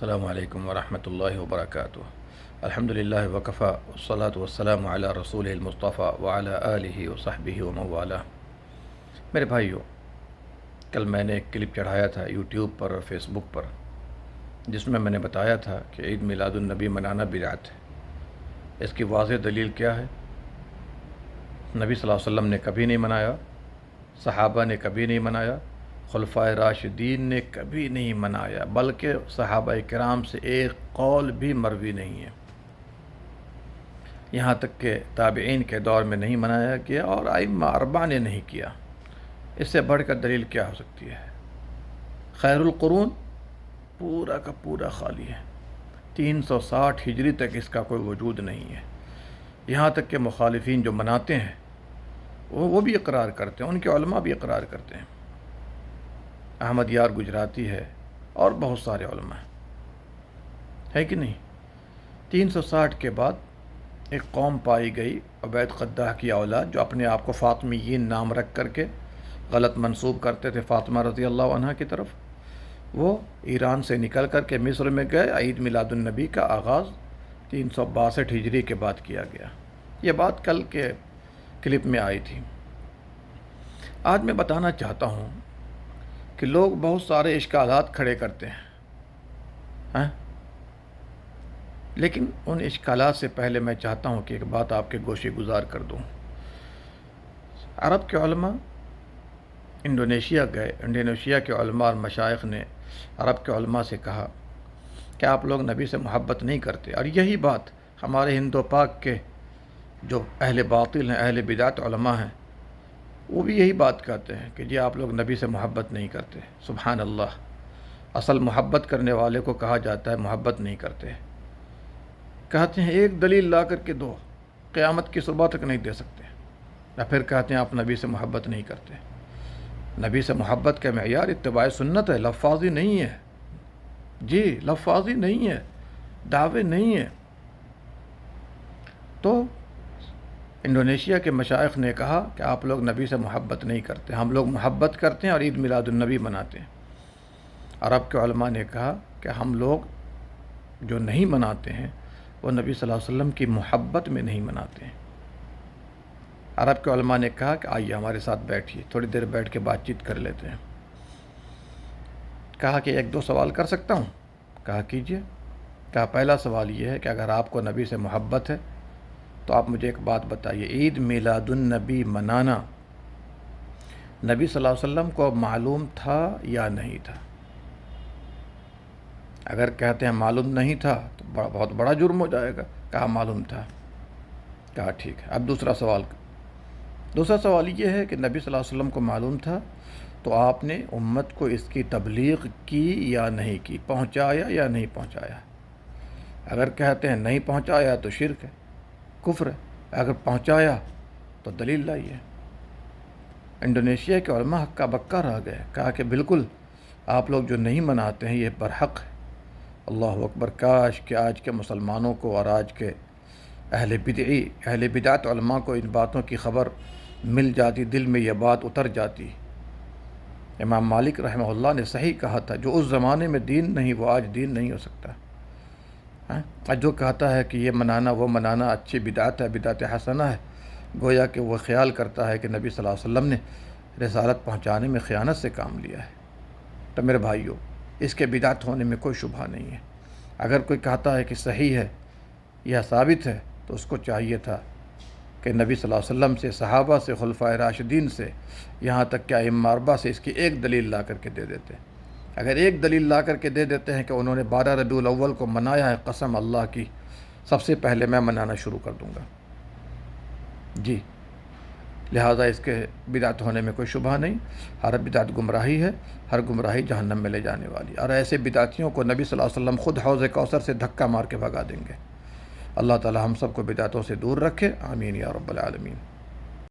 السلام علیکم ورحمۃ اللہ وبرکاتہ۔ الحمد للہ وکفیٰ والصلاة والسلام علی رسول المصطفیٰ وعلی آلہ وصحبہ ومن والہ۔ میرے بھائیو، کل میں نے ایک کلپ چڑھایا تھا یوٹیوب پر اور فیس بک پر، جس میں نے بتایا تھا کہ عید میلاد النبی منانا بدعت ہے۔ اس کی واضح دلیل کیا ہے؟ نبی صلی اللہ علیہ وسلم نے کبھی نہیں منایا، صحابہ نے کبھی نہیں منایا، خلفائے راشدین نے کبھی نہیں منایا، بلکہ صحابہ کرام سے ایک قول بھی مروی نہیں ہے۔ یہاں تک کہ تابعین کے دور میں نہیں منایا گیا اور ائمہ اربعہ نے نہیں کیا۔ اس سے بڑھ کر دلیل کیا ہو سکتی ہے؟ خیر القرون پورا کا پورا خالی ہے، 360 ہجری تک اس کا کوئی وجود نہیں ہے۔ یہاں تک کہ مخالفین جو مناتے ہیں وہ بھی اقرار کرتے ہیں، ان کے علماء بھی اقرار کرتے ہیں۔ احمد یار گجراتی ہے اور بہت سارے علماء ہے کہ نہیں؟ 360 کے بعد ایک قوم پائی گئی، عبید قداح کی اولاد، جو اپنے آپ کو فاطمیین نام رکھ کر کے غلط منسوب کرتے تھے فاطمہ رضی اللہ عنہ کی طرف۔ وہ ایران سے نکل کر کے مصر میں گئے۔ عید میلاد النبی کا آغاز 362 ہجری کے بعد کیا گیا۔ یہ بات کل کے کلپ میں آئی تھی۔ آج میں بتانا چاہتا ہوں کہ لوگ بہت سارے اشکالات کھڑے کرتے ہیں، لیکن ان اشکالات سے پہلے میں چاہتا ہوں کہ ایک بات آپ کے گوشے گزار کر دوں۔ عرب کے علماء انڈونیشیا گئے، انڈونیشیا کے علماء اور مشائخ نے عرب کے علماء سے کہا کہ آپ لوگ نبی سے محبت نہیں کرتے، اور یہی بات ہمارے ہند و پاک کے جو اہل باطل ہیں، اہل بدعت علماء ہیں، وہ بھی یہی بات کہتے ہیں کہ جی آپ لوگ نبی سے محبت نہیں کرتے۔ سبحان اللہ! اصل محبت کرنے والے کو کہا جاتا ہے محبت نہیں کرتے۔ کہتے ہیں ایک دلیل لا کر کے دو، قیامت کی صبح تک نہیں دے سکتے، یا پھر کہتے ہیں آپ نبی سے محبت نہیں کرتے۔ نبی سے محبت کا معیار اتباع سنت ہے، لفاظی نہیں ہے۔ جی لفاظی نہیں ہے، دعوے نہیں ہے۔ تو انڈونیشیا کے مشائخ نے کہا کہ آپ لوگ نبی سے محبت نہیں کرتے، ہم لوگ محبت کرتے ہیں اور عید میلاد النبی مناتے ہیں۔ عرب کے علماء نے کہا کہ ہم لوگ جو نہیں مناتے ہیں وہ نبی صلی اللہ علیہ وسلم کی محبت میں نہیں مناتے ہیں۔ عرب کے علماء نے کہا کہ آئیے ہمارے ساتھ بیٹھیے، تھوڑی دیر بیٹھ کے بات چیت کر لیتے ہیں۔ کہا کہ ایک دو سوال کر سکتا ہوں؟ کہا کیجئے۔ کہا پہلا سوال یہ ہے کہ اگر آپ کو نبی سے محبت ہے تو آپ مجھے ایک بات بتائیے، عید میلاد النبی منانا نبی صلی اللہ علیہ وسلم کو معلوم تھا یا نہیں تھا؟ اگر کہتے ہیں معلوم نہیں تھا تو بہت بڑا جرم ہو جائے گا۔ کہا معلوم تھا۔ کہا ٹھیک ہے، اب دوسرا سوال یہ ہے کہ نبی صلی اللہ علیہ وسلم کو معلوم تھا تو آپ نے امت کو اس کی تبلیغ کی یا نہیں کی، پہنچایا یا نہیں پہنچایا؟ اگر کہتے ہیں نہیں پہنچایا تو شرک ہے، کفر ہے، اگر پہنچایا تو دلیل لائیے۔ انڈونیشیا کے علماء ہکا بکا رہ گئے، کہا کہ بالکل آپ لوگ جو نہیں مناتے ہیں یہ برحق ہے۔ اللہ اکبر! کاش کہ آج کے مسلمانوں کو اور آج کے اہل بدعت علماء کو ان باتوں کی خبر مل جاتی، دل میں یہ بات اتر جاتی۔ امام مالک رحمہ اللہ نے صحیح کہا تھا، جو اس زمانے میں دین نہیں وہ آج دین نہیں ہو سکتا۔ جو کہتا ہے کہ یہ منانا وہ منانا اچھی بدعت ہے، بدعت حسنہ ہے، گویا کہ وہ خیال کرتا ہے کہ نبی صلی اللہ علیہ وسلم نے رسالت پہنچانے میں خیانت سے کام لیا ہے۔ تو میرے بھائیوں، اس کے بدعت ہونے میں کوئی شبہ نہیں ہے۔ اگر کوئی کہتا ہے کہ صحیح ہے یا ثابت ہے تو اس کو چاہیے تھا کہ نبی صلی اللہ علیہ وسلم سے، صحابہ سے، خلفائے راشدین سے، یہاں تک کہ ائمہ اربعہ سے اس کی ایک دلیل لا کر کے دے دیتے۔ اگر ایک دلیل لا کر کے دے دیتے ہیں کہ انہوں نے 12 ربیع الاول کو منایا ہے، قسم اللہ کی سب سے پہلے میں منانا شروع کر دوں گا۔ جی لہٰذا اس کے بدعت ہونے میں کوئی شبہ نہیں۔ ہر بدعت گمراہی ہے، ہر گمراہی جہنم میں لے جانے والی، اور ایسے بدعتیوں کو نبی صلی اللہ علیہ وسلم خود حوض کوثر سے دھکا مار کے بھگا دیں گے۔ اللہ تعالی ہم سب کو بدعتوں سے دور رکھے، آمین یا رب العالمین۔